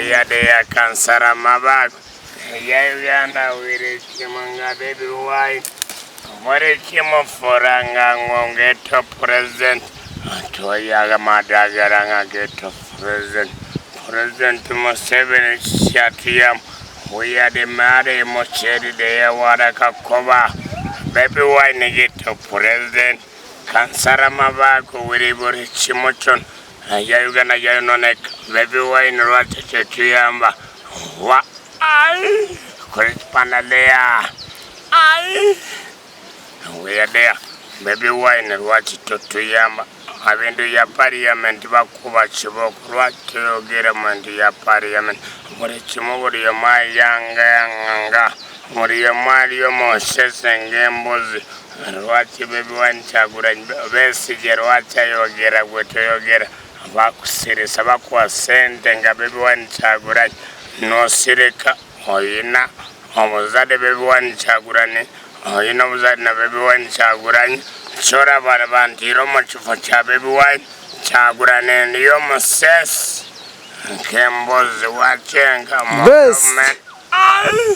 Yadea kansara mabag ya Uganda wiri kimunga baby wine wari kimo foranga ngonge to president to yaga madagara nga to president Museveni Shatiyam we are the mare mocheri de wara kakoba baby wine get to president kansara mabag wiri buri chimochon ya Uganda ya nonek baby wine rwate chetuyamba wa ai korespandalea ai we are there baby wine rwate chetuyamba abindu ya parliament bakuba chiboko rwate yogerament ya parliament muri chimuguri yo mayanga muri yo mali yo Moses ngembozi rwate baby wine chagura besije rwate yogera gweto yogera bakusirisa bakwa sente nga baby wine chagura no sireka oyina omuzade baby wine chagurane oyina omuzade na baby wine chaguranye chora barabantiro mu kifo cha baby wine chagurane ndiyo Moses kembozi wachenga mu